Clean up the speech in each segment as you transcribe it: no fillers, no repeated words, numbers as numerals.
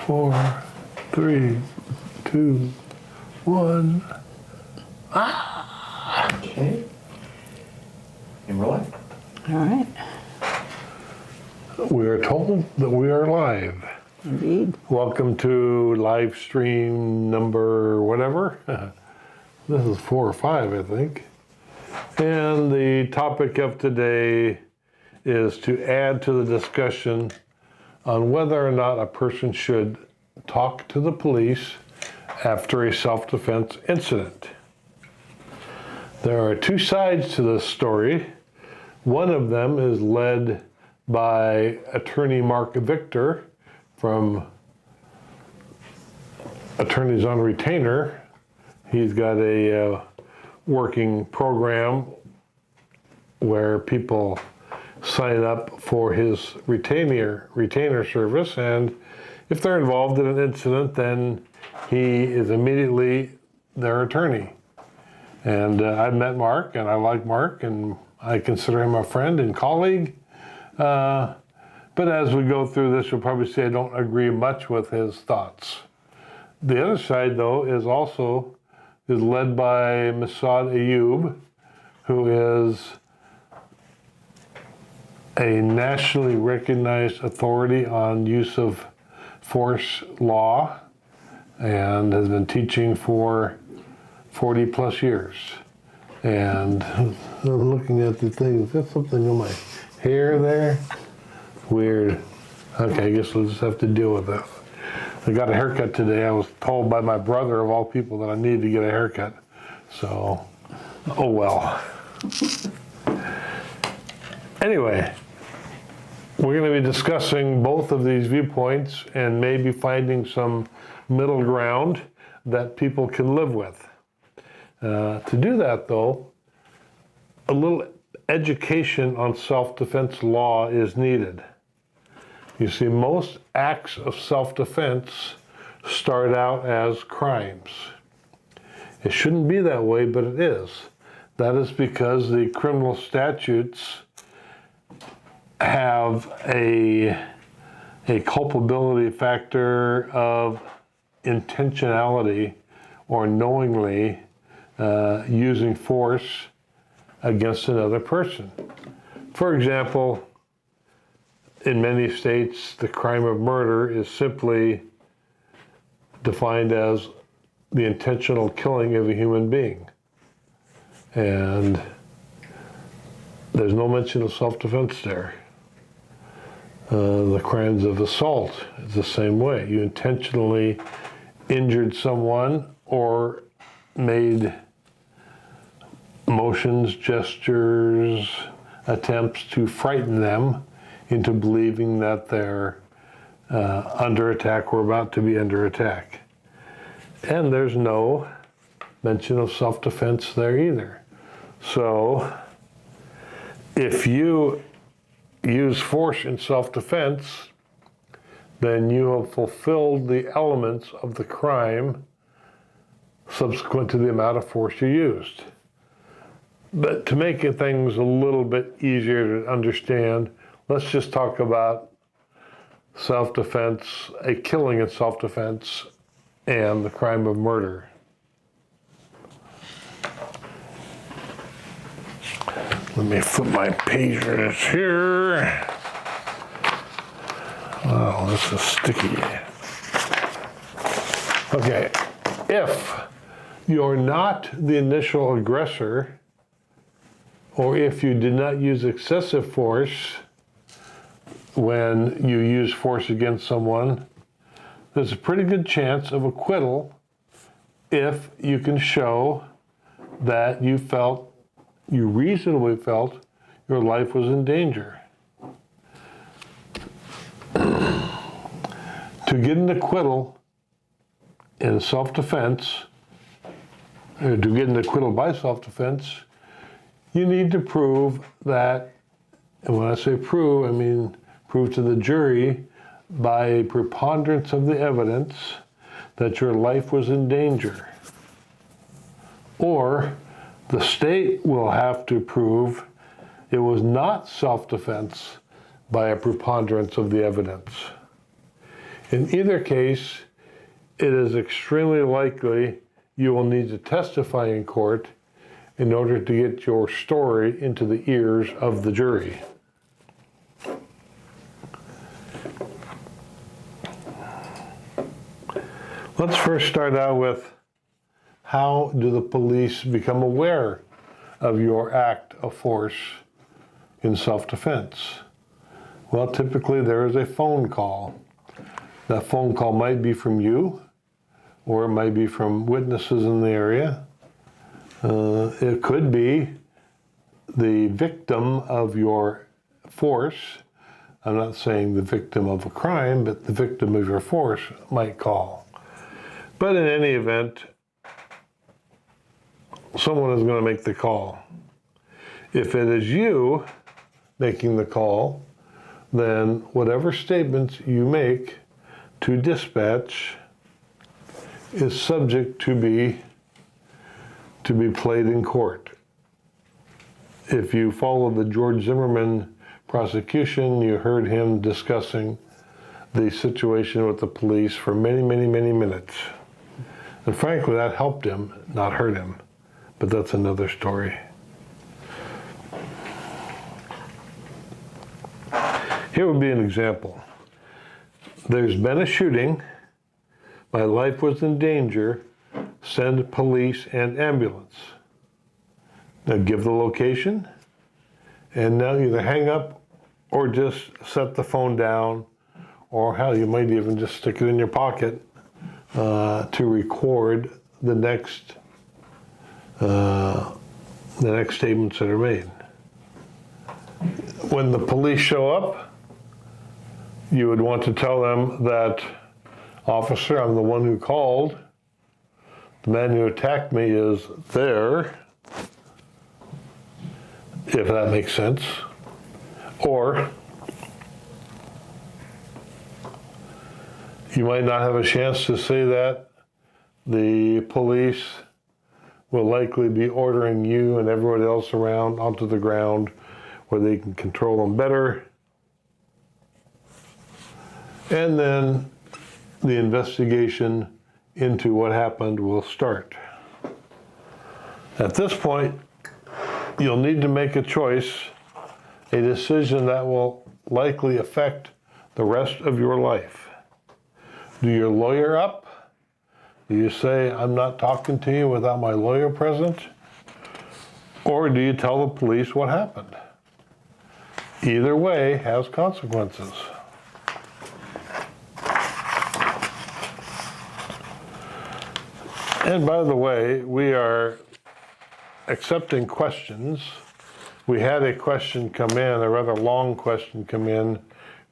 4, 3, 2, 1. Okay. And we're live. All right. We are told that we are live. Indeed. Welcome to live stream number whatever. This is 4 or 5, I think. And the topic of today is to add to the discussion on whether or not a person should talk to the police after a self-defense incident. There are two sides to this story. One of them is led by attorney Mark Victor from Attorneys on Retainer. He's got a working program where people sign up for his retainer service, and if they're involved in an incident, then he is immediately their attorney. And I've met Mark, and I like Mark, and I consider him a friend and colleague. But as we go through this, you'll probably see I don't agree much with his thoughts. The other side, though, is led by Masoud Ayub, who is a nationally recognized authority on use of force law and has been teaching for 40 plus years. And I'm looking at the thing, is there something on my hair there? Weird. Okay, I guess we'll just have to deal with this. I got a haircut today. I was told by my brother, of all people, that I needed to get a haircut. So, oh well. Anyway, we're going to be discussing both of these viewpoints and maybe finding some middle ground that people can live with. To do that, though, a little education on self-defense law is needed. You see, most acts of self-defense start out as crimes. It shouldn't be that way, but it is. That is because the criminal statutes have a culpability factor of intentionality or knowingly using force against another person. For example, in many states, the crime of murder is simply defined as the intentional killing of a human being. And there's no mention of self-defense there. The crimes of assault is the same way. You intentionally injured someone or made motions, gestures, attempts to frighten them into believing that they're under attack or about to be under attack. And there's no mention of self-defense there either. So if you use force in self-defense, then you have fulfilled the elements of the crime subsequent to the amount of force you used. But to make things a little bit easier to understand, let's just talk about self-defense, a killing in self-defense, and the crime of murder. Let me flip my pages here. Oh, this is sticky. Okay, if you're not the initial aggressor, or if you did not use excessive force when you use force against someone, there's a pretty good chance of acquittal if you can show that you reasonably felt your life was in danger. To get an acquittal in self-defense, or to get an acquittal by self-defense, you need to prove that, and when I say prove, I mean prove to the jury by a preponderance of the evidence that your life was in danger. Or the state will have to prove it was not self-defense by a preponderance of the evidence. In either case, it is extremely likely you will need to testify in court in order to get your story into the ears of the jury. Let's first start out with, how do the police become aware of your act of force in self-defense? Well, typically there is a phone call. That phone call might be from you, or it might be from witnesses in the area. It could be the victim of your force. I'm not saying the victim of a crime, but the victim of your force might call. But in any event, someone is going to make the call. If it is you making the call, then whatever statements you make to dispatch is subject to be played in court. If you follow the George Zimmerman prosecution, you heard him discussing the situation with the police for many, many, many minutes. And frankly, that helped him, not hurt him. But that's another story. Here would be an example. There's been a shooting. My life was in danger. Send police and ambulance. Now give the location, and now either hang up or just set the phone down, or hell, you might even just stick it in your pocket to record the next statements that are made. When the police show up, you would want to tell them that, officer, I'm the one who called. The man who attacked me is there, if that makes sense. Or you might not have a chance to say that. The police will likely be ordering you and everybody else around onto the ground where they can control them better. And then the investigation into what happened will start. At this point, you'll need to make a choice, a decision that will likely affect the rest of your life. Do you lawyer up? Do you say, I'm not talking to you without my lawyer present? Or do you tell the police what happened? Either way has consequences. And by the way, we are accepting questions. We had a question come in, a rather long question come in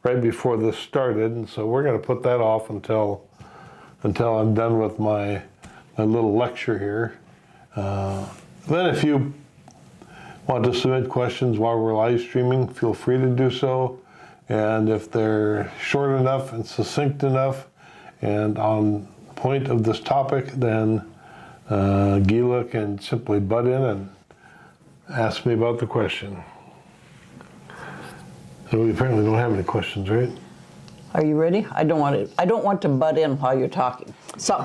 right before this started, and so we're going to put that off until I'm done with my little lecture here. Then if you want to submit questions while we're live streaming, feel free to do so. And if they're short enough and succinct enough and on point of this topic, then Gila can simply butt in and ask me about the question. So we apparently don't have any questions, right? Are you ready? I don't want to butt in while you're talking. So,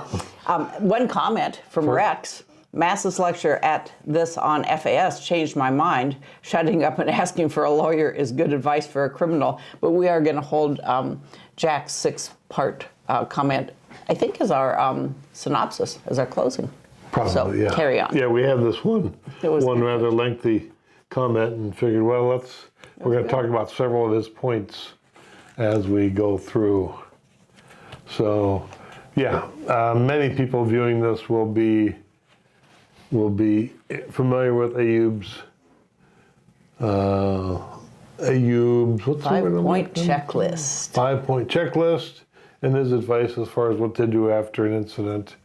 one comment from Rex. Mass's lecture at this on FAS changed my mind. Shutting up and asking for a lawyer is good advice for a criminal. But we are going to hold Jack's 6-part comment, I think, as our synopsis, as our closing. Probably, so, yeah. Carry on. Yeah, we have this one rather lengthy comment and figured, well, we're going to talk about several of his points as we go through. So, yeah, many people viewing this will be familiar with Ayub's what's the word? 5-point checklist. 5-point checklist, and his advice as far as what to do after an incident.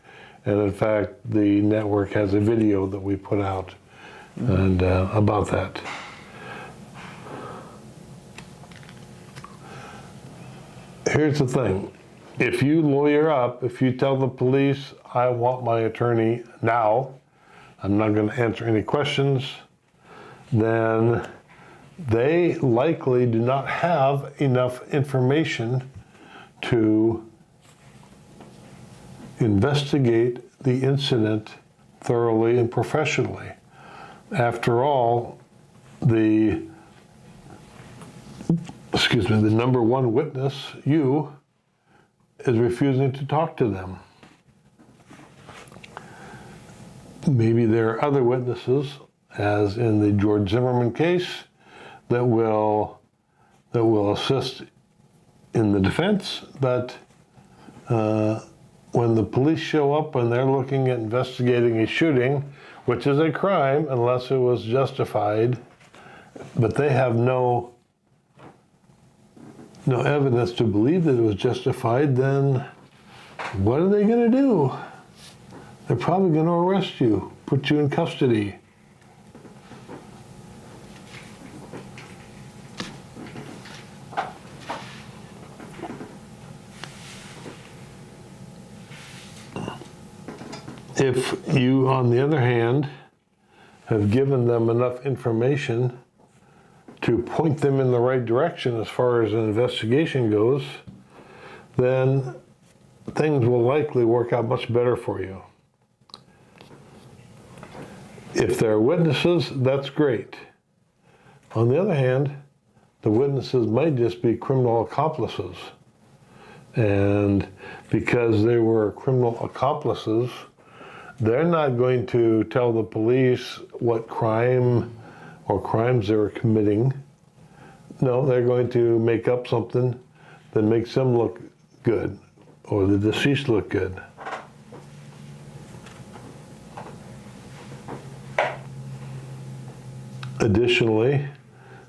And in fact, the network has a video that we put out and about that. Here's the thing. If you lawyer up, if you tell the police, I want my attorney now, I'm not going to answer any questions, then they likely do not have enough information to investigate the incident thoroughly and professionally. After all, the number one witness, you, is refusing to talk to them. Maybe there are other witnesses, as in the George Zimmerman case, that will assist in the defense, but when the police show up and they're looking at investigating a shooting, which is a crime unless it was justified, but they have no evidence to believe that it was justified, then what are they going to do? They're probably going to arrest you, put you in custody. If you, on the other hand, have given them enough information to point them in the right direction as far as an investigation goes, then things will likely work out much better for you. If there are witnesses, that's great. On the other hand, the witnesses might just be criminal accomplices. And because they were criminal accomplices, they're not going to tell the police what crime or crimes they were committing. No, they're going to make up something that makes them look good, or the deceased look good. Additionally,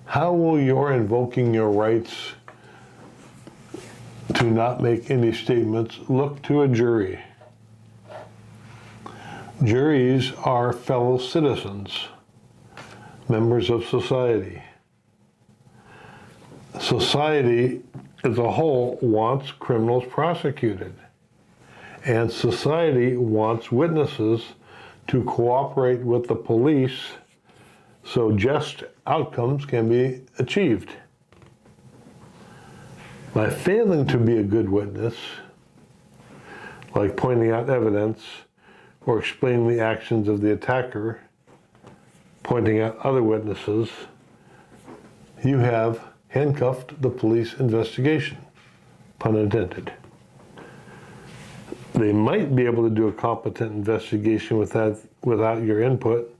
how will your invoking your rights to not make any statements look to a jury? Juries are fellow citizens, members of society. Society as a whole wants criminals prosecuted, and society wants witnesses to cooperate with the police so just outcomes can be achieved. By failing to be a good witness, like pointing out evidence or explaining the actions of the attacker, pointing out other witnesses, you have handcuffed the police investigation, pun intended. They might be able to do a competent investigation without your input,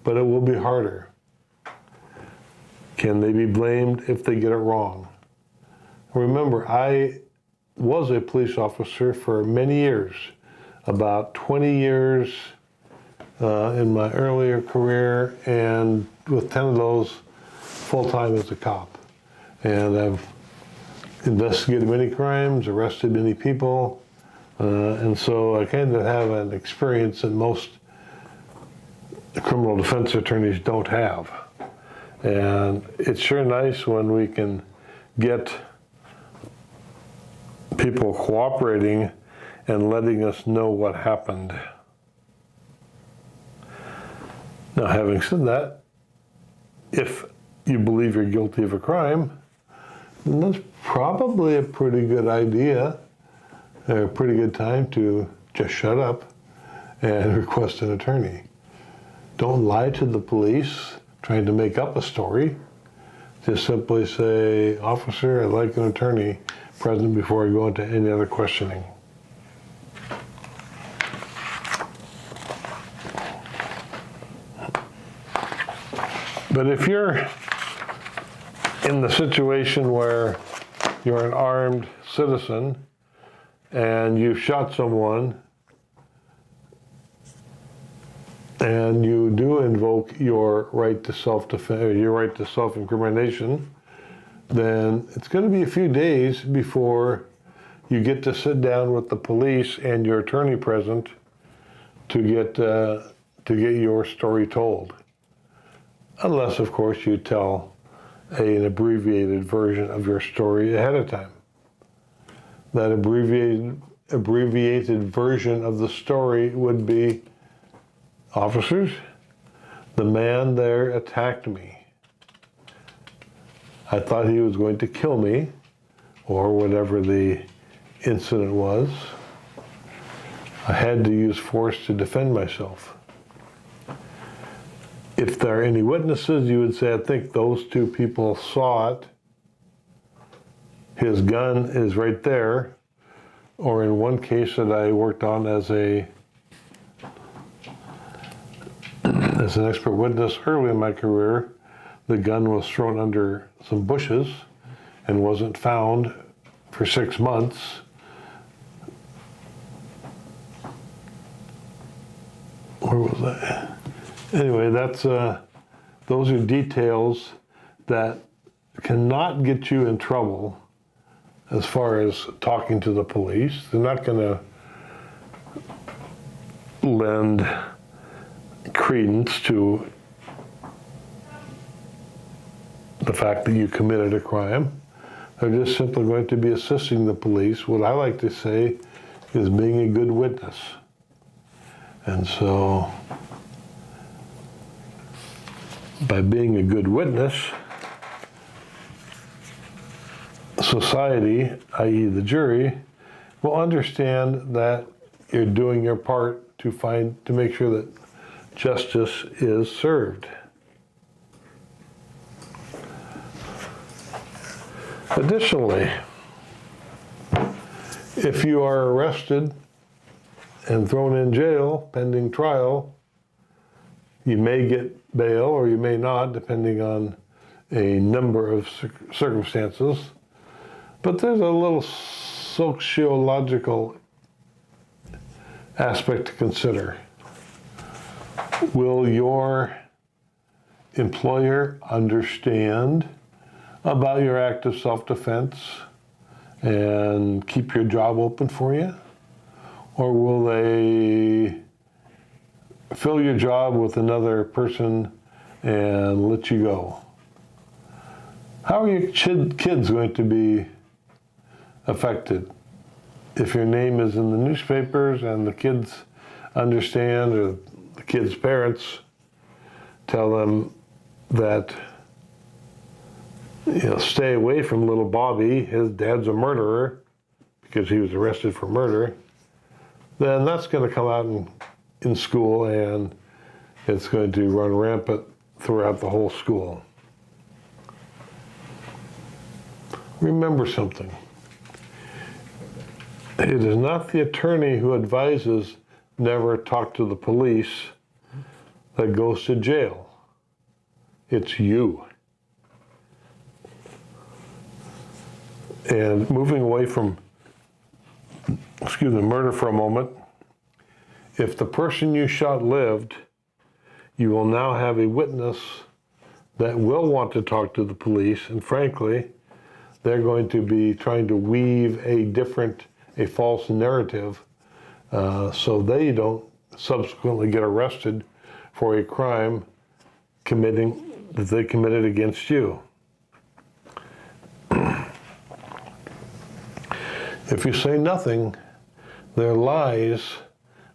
but it will be harder. Can they be blamed if they get it wrong? Remember, I was a police officer for many years, about 20 years in my earlier career, and with 10 of those full-time as a cop. And I've investigated many crimes, arrested many people, and so I kind of have an experience that most criminal defense attorneys don't have. And it's sure nice when we can get people cooperating and letting us know what happened. Now, having said that, if you believe you're guilty of a crime, then that's probably a pretty good idea, a pretty good time to just shut up and request an attorney. Don't lie to the police trying to make up a story. Just simply say, "Officer, I'd like an attorney present before I go into any other questioning." But if you're in the situation where you're an armed citizen and you've shot someone and you do invoke your right to self-defense, or your right to self-incrimination, then it's going to be a few days before you get to sit down with the police and your attorney present to get your story told. Unless, of course, you tell an abbreviated version of your story ahead of time. That abbreviated version of the story would be, "Officers, the man there attacked me. I thought he was going to kill me," or whatever the incident was. I had to use force to defend myself. If there are any witnesses, you would say, I think those two people saw it. His gun is right there. Or in one case that I worked on as an expert witness early in my career, the gun was thrown under some bushes and wasn't found for 6 months. Where was I? Anyway, those are details that cannot get you in trouble as far as talking to the police. They're not going to lend credence to the fact that you committed a crime. They're just simply going to be assisting the police. What I like to say is being a good witness. And so, by being a good witness, society, i.e. the jury, will understand that you're doing your part to make sure that justice is served. Additionally, if you are arrested and thrown in jail pending trial, you may get bail or you may not, depending on a number of circumstances. But there's a little sociological aspect to consider. Will your employer understand about your act of self-defense and keep your job open for you? Or will they fill your job with another person and let you go? How are your kids going to be affected if your name is in the newspapers and the kids understand, or the kids' parents tell them that, stay away from little Bobby, his dad's a murderer because he was arrested for murder, then that's going to come out in school and it's going to run rampant throughout the whole school. Remember something. It is not the attorney who advises never talk to the police that goes to jail. It's you. And moving away from, murder for a moment, if the person you shot lived, you will now have a witness that will want to talk to the police, and frankly, they're going to be trying to weave a false narrative so they don't subsequently get arrested for a crime that they committed against you. If you say nothing, their lies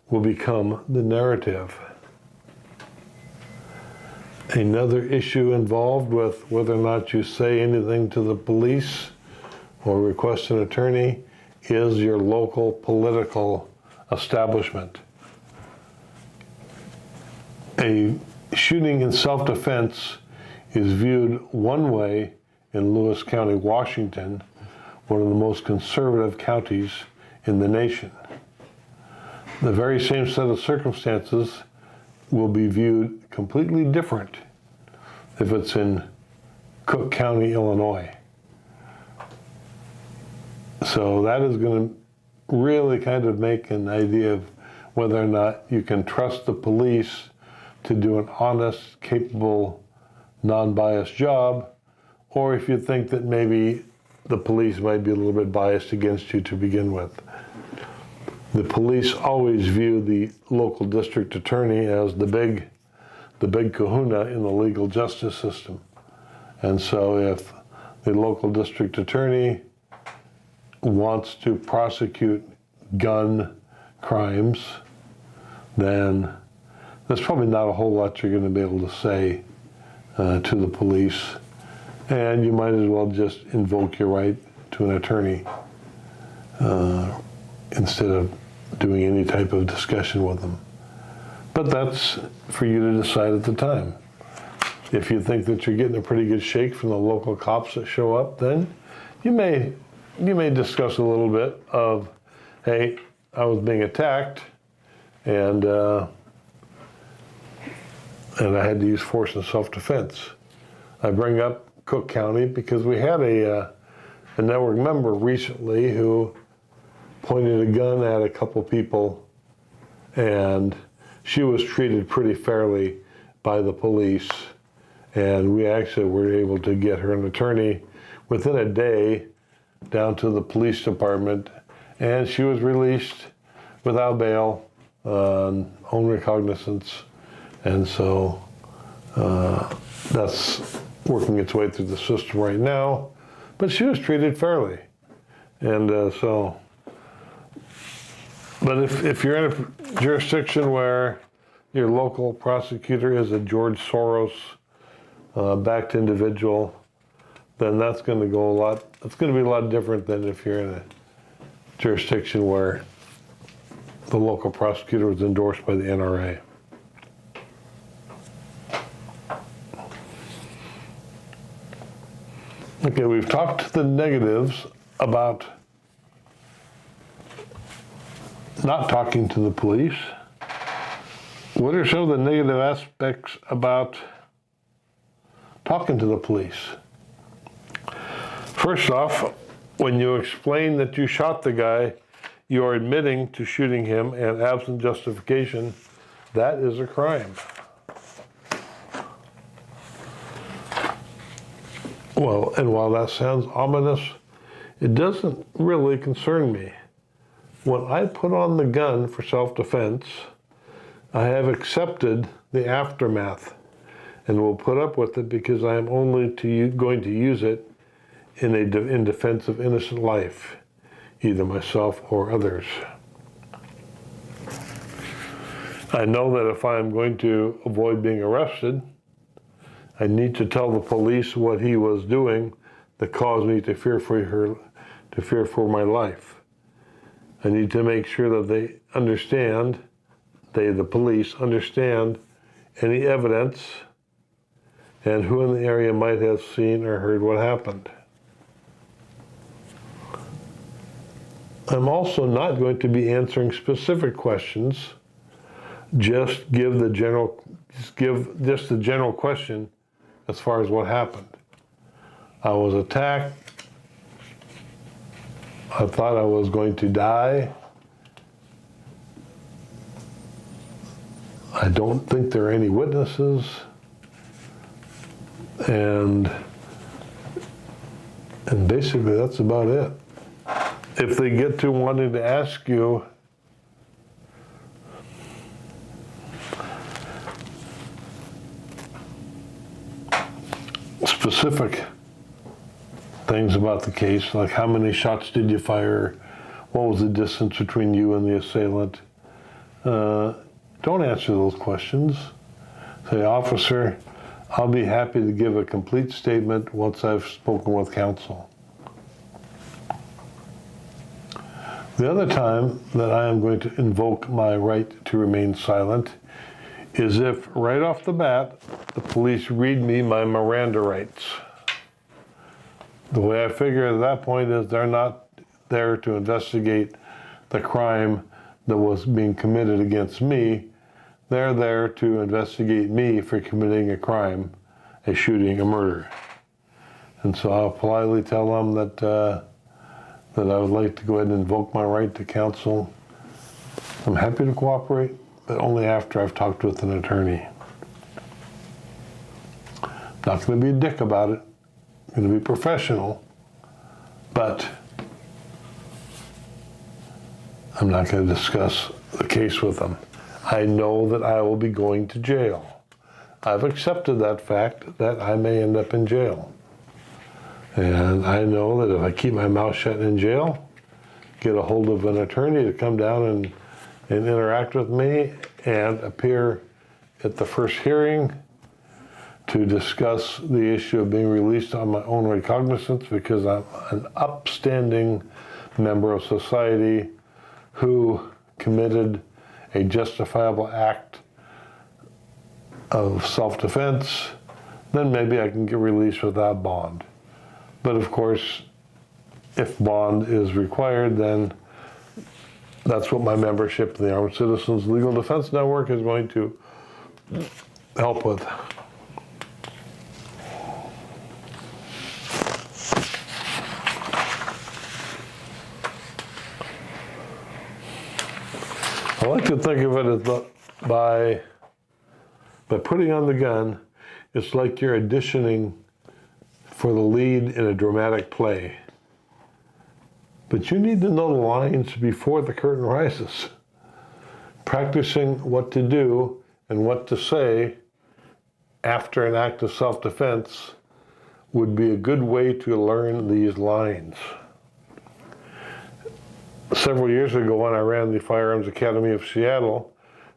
will become the narrative. Another issue involved with whether or not you say anything to the police or request an attorney is your local political establishment. A shooting in self-defense is viewed one way in Lewis County, Washington, one of the most conservative counties in the nation. The very same set of circumstances will be viewed completely different if it's in Cook County, Illinois. So that is going to really kind of make an idea of whether or not you can trust the police to do an honest, capable, non-biased job, or if you think that maybe the police might be a little bit biased against you to begin with. The police always view the local district attorney as the big kahuna in the legal justice system. And so if the local district attorney wants to prosecute gun crimes, then there's probably not a whole lot you're going to be able to say to the police. And you might as well just invoke your right to an attorney instead of doing any type of discussion with them. But that's for you to decide at the time. If you think that you're getting a pretty good shake from the local cops that show up, then you may discuss a little bit of, hey, I was being attacked, and I had to use force in self-defense. I bring up Cook County because we had a network member recently who pointed a gun at a couple people, and she was treated pretty fairly by the police, and we actually were able to get her an attorney within a day down to the police department, and she was released without bail on own recognizance, and so that's working its way through the system right now, but she was treated fairly. And but if you're in a jurisdiction where your local prosecutor is a George Soros backed individual, then that's going to be a lot different than if you're in a jurisdiction where the local prosecutor was endorsed by the NRA. Okay, we've talked the negatives about not talking to the police. What are some of the negative aspects about talking to the police? First off, when you explain that you shot the guy, you are admitting to shooting him, and absent justification, that is a crime. Well, and while that sounds ominous, it doesn't really concern me. When I put on the gun for self-defense, I have accepted the aftermath and will put up with it because I am only going to use it in defense of innocent life, either myself or others. I know that if I'm going to avoid being arrested, I need to tell the police what he was doing that caused me to fear for my life. I need to make sure that they understand, the police understand any evidence and who in the area might have seen or heard what happened. I'm also not going to be answering specific questions, just give the general question as far as what happened. I was attacked. I thought I was going to die. I don't think there are any witnesses. And basically that's about it. If they get to wanting to ask you specific things about the case, like how many shots did you fire, what was the distance between you and the assailant, don't answer those questions. Say, officer, I'll be happy to give a complete statement once I've spoken with counsel. The other time that I am going to invoke my right to remain silent is if right off the bat the police read me my Miranda rights. The way I figure at that point is they're not there to investigate the crime that was being committed against me. They're there to investigate me for committing a crime, a shooting, a murder. And so I'll politely tell them that I would like to go ahead and invoke my right to counsel. I'm happy to cooperate, but only after I've talked with an attorney. Not going to be a dick about it. I'm going to be professional, but I'm not going to discuss the case with them. I know that I will be going to jail. I've accepted that fact that I may end up in jail. And I know that if I keep my mouth shut in jail, get a hold of an attorney to come down and interact with me and appear at the first hearing to discuss the issue of being released on my own recognizance because I'm an upstanding member of society who committed a justifiable act of self-defense, then maybe I can get released without bond. But of course, if bond is required, then that's what my membership in the Armed Citizens Legal Defense Network is going to help with. I like to think of it as by putting on the gun, it's like you're auditioning for the lead in a dramatic play. But you need to know the lines before the curtain rises. Practicing what to do and what to say after an act of self-defense would be a good way to learn these lines. Several years ago when I ran the Firearms Academy of Seattle,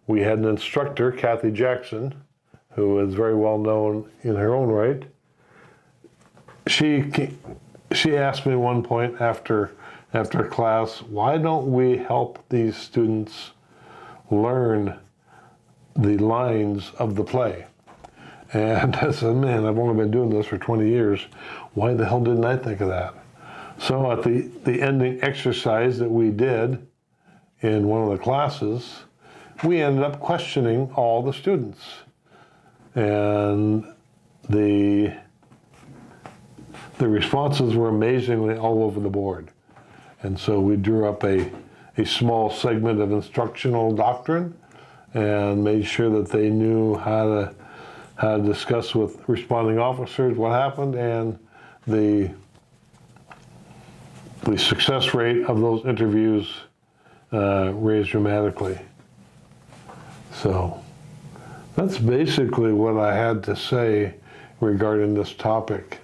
we had an instructor, Kathy Jackson, who is very well known in her own right. She asked me one point after class, why don't we help these students learn the lines of the play? And I said, man, I've only been doing this for 20 years. Why the hell didn't I think of that? So at the ending exercise that we did in one of the classes, we ended up questioning all the students. And the responses were amazingly all over the board. And so we drew up a small segment of instructional doctrine and made sure that they knew how to discuss with responding officers what happened, and the success rate of those interviews raised dramatically. So that's basically what I had to say regarding this topic.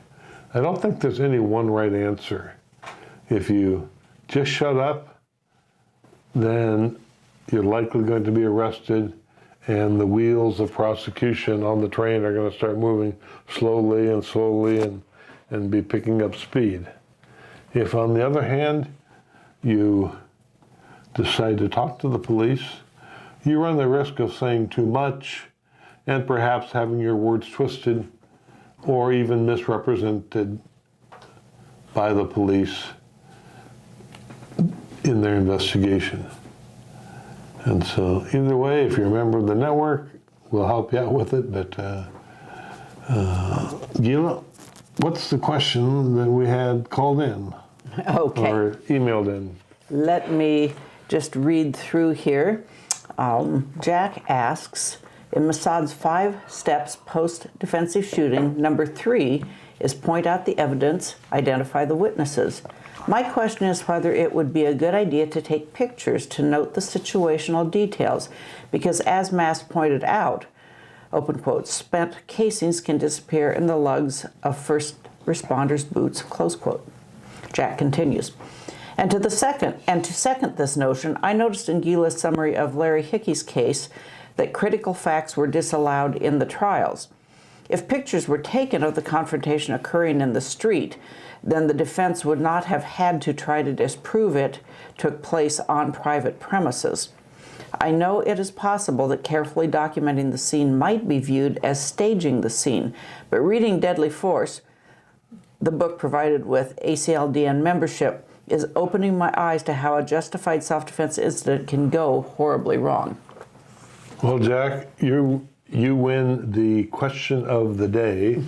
I don't think there's any one right answer. If you just shut up, then you're likely going to be arrested, and the wheels of prosecution on the train are going to start moving slowly and be picking up speed. If, on the other hand, you decide to talk to the police, you run the risk of saying too much and perhaps having your words twisted or even misrepresented by the police in their investigation. And so either way, if you're a member of the network, we'll help you out with it. But Gila, what's the question that we had called in? Okay. Or emailed in? Let me just read through here. Jack asks, in Mossad's 5 steps post-defensive shooting, number 3 is point out the evidence, identify the witnesses. My question is whether it would be a good idea to take pictures to note the situational details, because as Mass pointed out, open quote, spent casings can disappear in the lugs of first responders' boots, close quote. Jack continues. And to second this notion, I noticed in Gila's summary of Larry Hickey's case that critical facts were disallowed in the trials. If pictures were taken of the confrontation occurring in the street, then the defense would not have had to try to disprove it took place on private premises. I know it is possible that carefully documenting the scene might be viewed as staging the scene, but reading Deadly Force, the book provided with ACLDN membership, is opening my eyes to how a justified self-defense incident can go horribly wrong. Well, Jack, you win the Question of the Day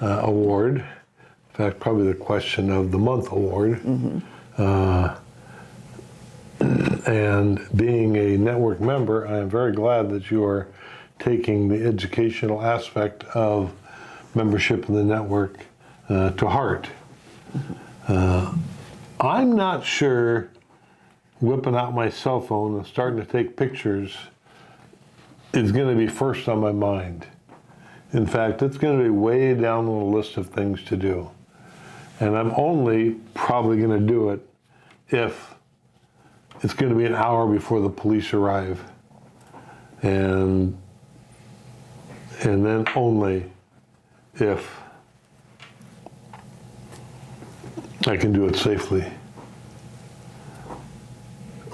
award. In fact, probably the Question of the Month award. And being a network member, I am very glad that you are taking the educational aspect of membership in the network to heart. I'm not sure whipping out my cell phone and starting to take pictures is going to be first on my mind. In fact, it's going to be way down on the list of things to do. And I'm only probably going to do it if it's going to be an hour before the police arrive. And then only if I can do it safely.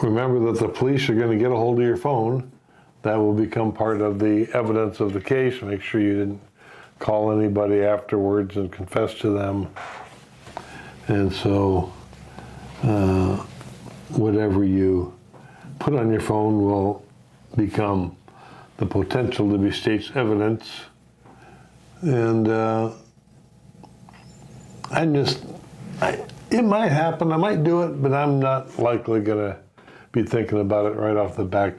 remember that the police are going to get a hold of your phone. That will become part of the evidence of the case. Make sure you didn't call anybody afterwards and confess to them. And so whatever you put on your phone will become the potential to be state's evidence. And it might happen, I might do it, but I'm not likely gonna be thinking about it right off the bat.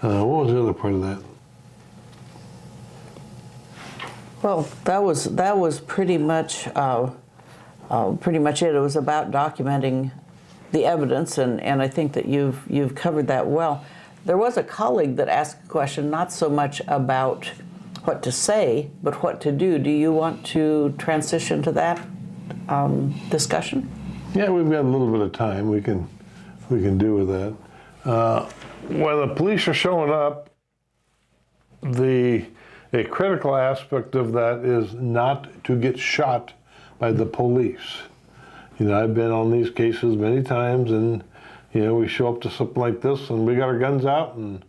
What was the other part of that? Well, that was pretty much it. It was about documenting the evidence, and I think that you've covered that well. There was a colleague that asked a question, not so much about what to say, but what to do. Do you want to transition to that discussion? Yeah, we've got a little bit of time. We can do with that. When the police are showing up, a critical aspect of that is not to get shot by the police. You know, I've been on these cases many times, and you know, we show up to something like this, and we got our guns out, and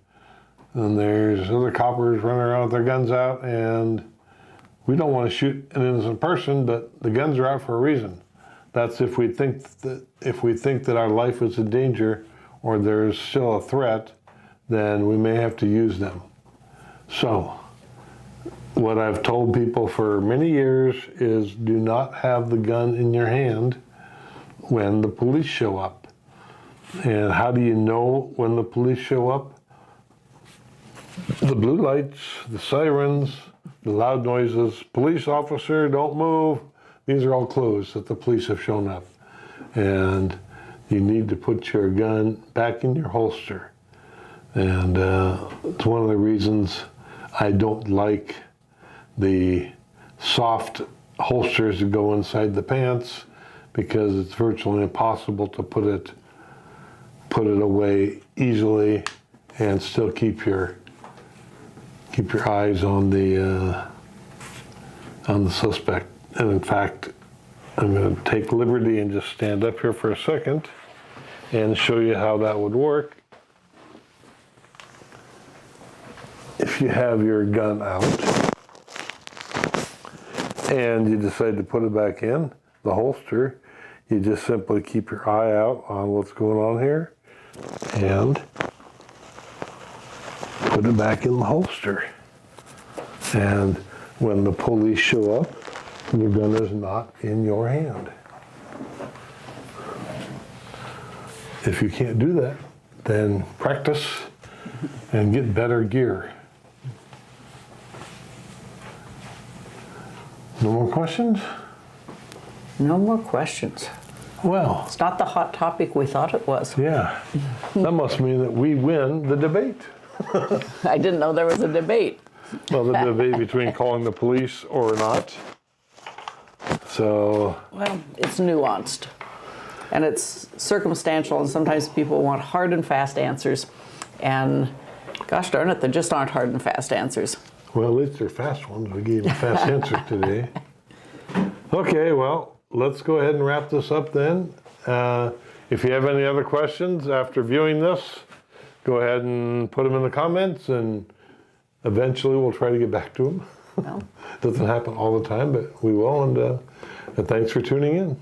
there's other coppers running around with their guns out, and we don't want to shoot an innocent person, but the guns are out for a reason. That's if we think that our life is in danger or there's still a threat, then we may have to use them. So, what I've told people for many years is do not have the gun in your hand when the police show up. And how do you know when the police show up? The blue lights, the sirens, the loud noises, police officer, don't move. These are all clues that the police have shown up. And you need to put your gun back in your holster. And it's one of the reasons I don't like the soft holsters that go inside the pants, because it's virtually impossible to put it away easily and still keep your eyes on the suspect. And in fact, I'm going to take liberty and just stand up here for a second and show you how that would work. If you have your gun out and you decide to put it back in the holster, you just simply keep your eye out on what's going on here and put it back in the holster. And when the police show up, the gun is not in your hand. If you can't do that, then practice and get better gear. No more questions? No more questions. Well, It's not the hot topic we thought it was. yeah. That must mean that we win the debate. I didn't know there was a debate. Well, the debate between calling the police or not. So, Well, it's nuanced, and it's circumstantial, and sometimes people want hard and fast answers, and gosh darn it, there just aren't hard and fast answers. well, at least they're fast ones. We gave them fast answers today. Okay, well, let's go ahead and wrap this up then. If you have any other questions after viewing this, go ahead and put them in the comments, and eventually we'll try to get back to them. Well, Doesn't happen all the time, but we will, and thanks for tuning in.